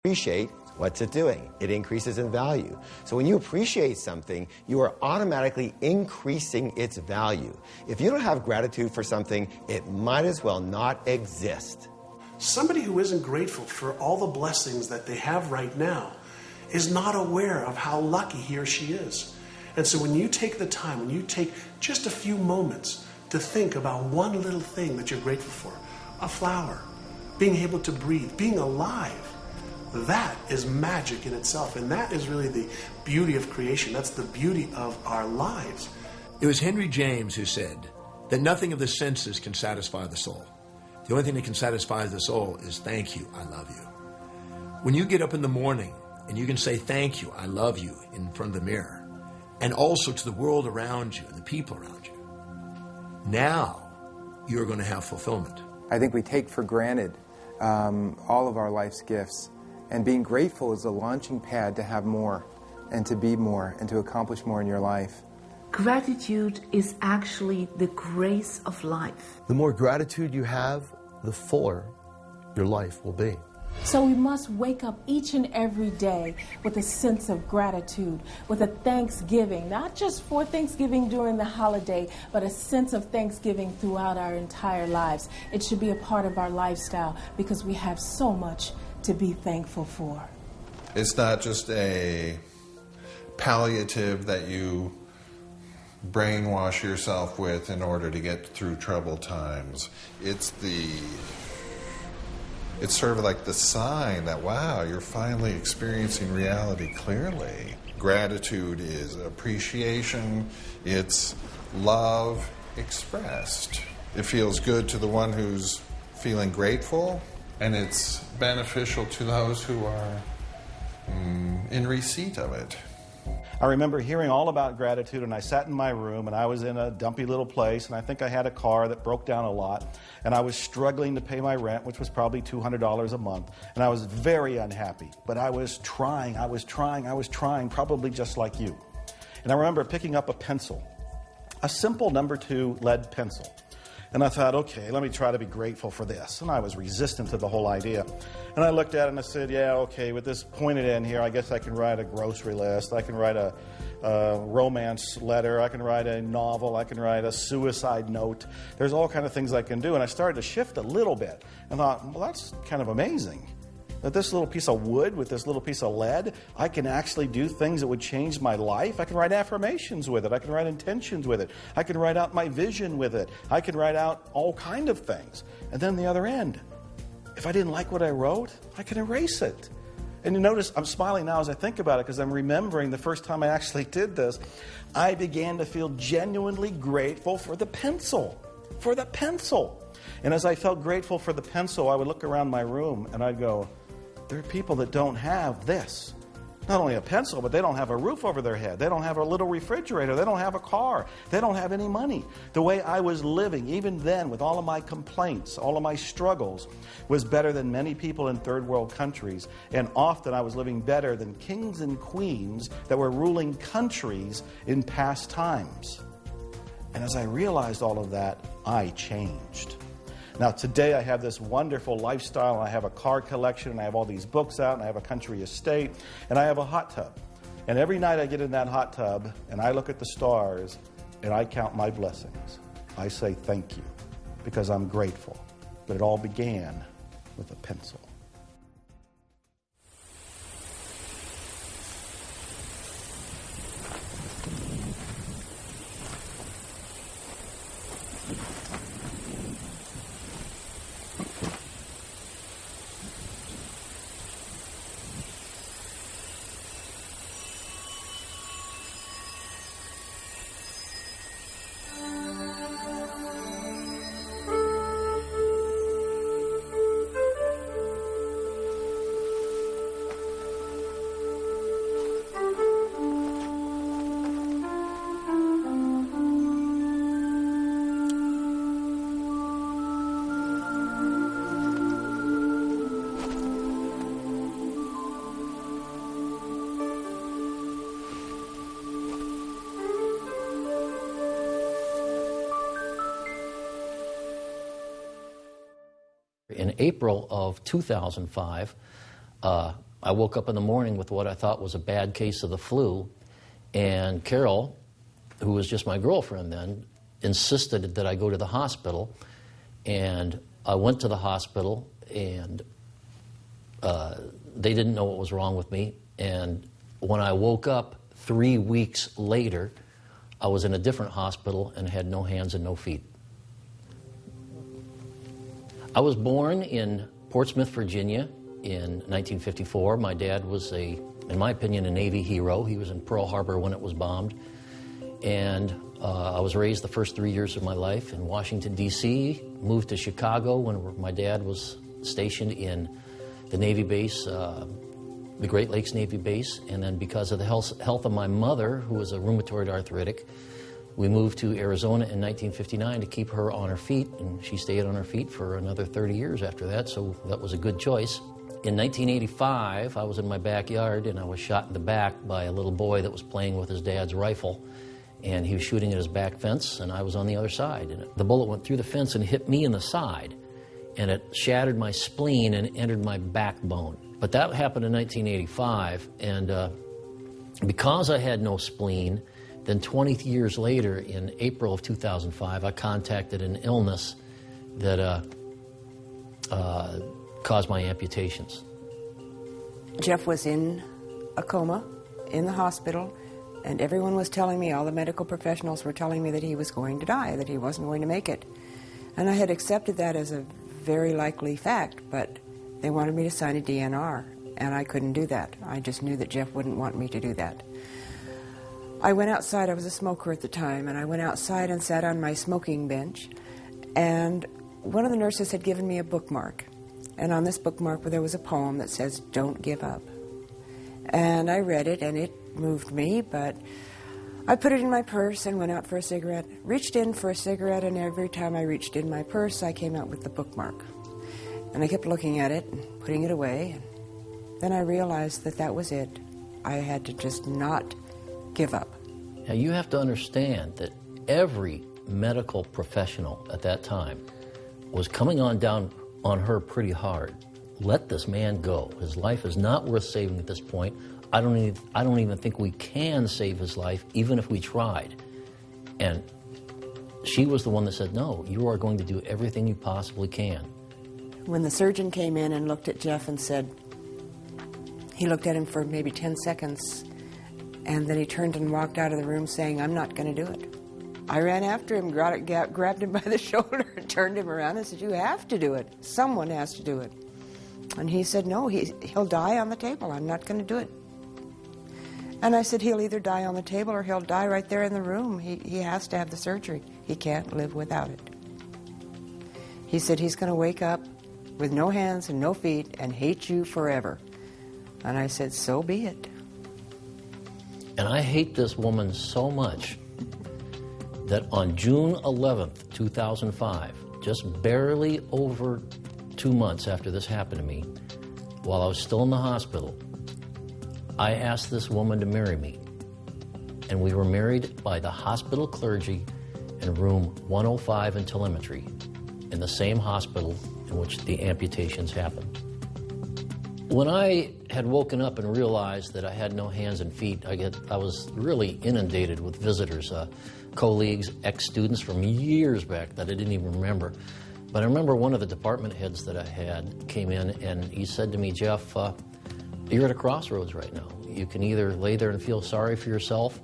Appreciate, what's it doing? It increases in value. So when you appreciate something, you are automatically increasing its value. If you don't have gratitude for something, it might as well not exist. Somebody who isn't grateful for all the blessings that they have right now is not aware of how lucky he or she is. And so when you take the time, when you take just a few moments to think about one little thing that you're grateful for, a flower, being able to breathe, being alive, that is magic in itself. And that is really the beauty of creation. That's the beauty of our lives. It was Henry James who said that nothing of the senses can satisfy the soul. The only thing that can satisfy the soul is thank you, I love you. When you get up in the morning and you can say thank you, I love you in front of the mirror, and also to the world around you and the people around you, now you're going to have fulfillment. I think we take for granted all of our life's gifts. And being grateful is a launching pad to have more and to be more and to accomplish more in your life. Gratitude is actually the grace of life. The more gratitude you have, the fuller your life will be. So we must wake up each and every day with a sense of gratitude, with a thanksgiving, not just for Thanksgiving during the holiday, but a sense of thanksgiving throughout our entire lives. It should be a part of our lifestyle because we have so much to be thankful for. It's not just a palliative that you brainwash yourself with in order to get through troubled times. It's sort of like the sign that, wow, you're finally experiencing reality clearly. Gratitude is appreciation, it's love expressed. It feels good to the one who's feeling grateful, and it's beneficial to those who are in receipt of it. I remember hearing all about gratitude, and I sat in my room, and I was in a dumpy little place, and I think I had a car that broke down a lot, and I was struggling to pay my rent, which was probably $200 a month, and I was very unhappy. But I was trying, probably just like you. And I remember picking up a pencil, a simple number 2 lead pencil. And I thought, okay, let me try to be grateful for this. And I was resistant to the whole idea. And I looked at it and I said, yeah, okay, with this pointed end here, I guess I can write a grocery list. I can write a romance letter. I can write a novel. I can write a suicide note. There's all kind of things I can do. And I started to shift a little bit and thought, well, that's kind of amazing. That this little piece of wood with this little piece of lead, I can actually do things that would change my life. I can write affirmations with it. I can write intentions with it. I can write out my vision with it. I can write out all kind of things. And then the other end, if I didn't like what I wrote, I can erase it. And you notice I'm smiling now as I think about it because I'm remembering the first time I actually did this. I began to feel genuinely grateful for the pencil. For the pencil. And as I felt grateful for the pencil, I would look around my room and I'd go, there are people that don't have this. Not only a pencil, but they don't have a roof over their head. They don't have a little refrigerator. They don't have a car. They don't have any money. The way I was living, even then, with all of my complaints, all of my struggles, was better than many people in third world countries. And often I was living better than kings and queens that were ruling countries in past times. And as I realized all of that, I changed. Now, today I have this wonderful lifestyle, and I have a car collection, and I have all these books out, and I have a country estate, and I have a hot tub. And every night I get in that hot tub, and I look at the stars, and I count my blessings. I say thank you, because I'm grateful. But it all began with a pencil. In April of 2005, I woke up in the morning with what I thought was a bad case of the flu, and Carol, who was just my girlfriend then, insisted that I go to the hospital, and I went to the hospital, and they didn't know what was wrong with me, and when I woke up 3 weeks later, I was in a different hospital and had no hands and no feet. I was born in Portsmouth, Virginia in 1954. My dad was in my opinion, a Navy hero. He was in Pearl Harbor when it was bombed. And I was raised the first 3 years of my life in Washington, D.C., moved to Chicago when my dad was stationed in the Navy base, the Great Lakes Navy base. And then because of the health of my mother, who was a rheumatoid arthritic, we moved to Arizona in 1959 to keep her on her feet, and she stayed on her feet for another 30 years after that, so that was a good choice. In 1985, I was in my backyard, and I was shot in the back by a little boy that was playing with his dad's rifle, and he was shooting at his back fence, and I was on the other side. And the bullet went through the fence and hit me in the side, and it shattered my spleen and entered my backbone. But that happened in 1985, and because I had no spleen, then 20 years later, in April of 2005, I contacted an illness that caused my amputations. Jeff was in a coma in the hospital, and everyone was telling me, all the medical professionals were telling me that he was going to die, that he wasn't going to make it. And I had accepted that as a very likely fact, but they wanted me to sign a DNR, and I couldn't do that. I just knew that Jeff wouldn't want me to do that. I went outside, I was a smoker at the time, and I went outside and sat on my smoking bench, and one of the nurses had given me a bookmark. And on this bookmark there was a poem that says, "Don't give up." And I read it, and it moved me, but I put it in my purse and went out for a cigarette, reached in for a cigarette, and every time I reached in my purse, I came out with the bookmark. And I kept looking at it and putting it away, and then I realized that that was it. I had to just not give up. Now, you have to understand that every medical professional at that time was coming down on her pretty hard. Let this man go. His life is not worth saving at this point. I don't even think we can save his life, even if we tried. And she was the one that said, no, you are going to do everything you possibly can. When the surgeon came in and looked at Jeff and said, he looked at him for maybe 10 seconds, and then he turned and walked out of the room saying, "I'm not going to do it." I ran after him, grabbed him by the shoulder, and turned him around and said, "You have to do it. Someone has to do it." And he said, "No, he'll die on the table. I'm not going to do it." And I said, "He'll either die on the table or he'll die right there in the room. He has to have the surgery. He can't live without it." He said he's going to wake up with no hands and no feet and hate you forever. And I said, so be it. And I hate this woman so much that on June 11th, 2005, just barely over 2 months after this happened to me, while I was still in the hospital, I asked this woman to marry me. And we were married by the hospital clergy in room 105 in telemetry, in the same hospital in which the amputations happened. When I had woken up and realized that I had no hands and feet, I was really inundated with visitors, colleagues, ex-students from years back that I didn't even remember. But I remember one of the department heads that I had came in and he said to me, "Jeff, you're at a crossroads right now. You can either lay there and feel sorry for yourself,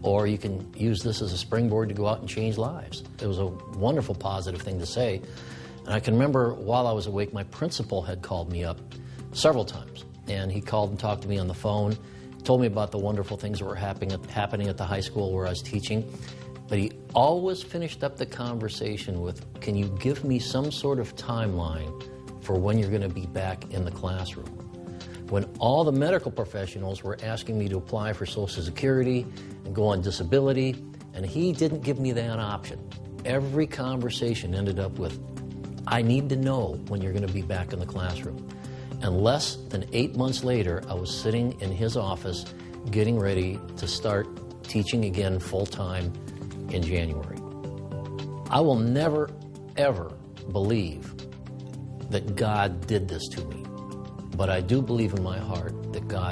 or you can use this as a springboard to go out and change lives." It was a wonderful, positive thing to say. And I can remember while I was awake, my principal had called me up several times. And he called and talked to me on the phone, told me about the wonderful things that were happening at the high school where I was teaching. But he always finished up the conversation with, "Can you give me some sort of timeline for when you're going to be back in the classroom?" When all the medical professionals were asking me to apply for Social Security and go on disability, and he didn't give me that option. Every conversation ended up with, "I need to know when you're going to be back in the classroom." And less than 8 months later, I was sitting in his office getting ready to start teaching again full-time in January. I will never, ever believe that God did this to me. But I do believe in my heart that God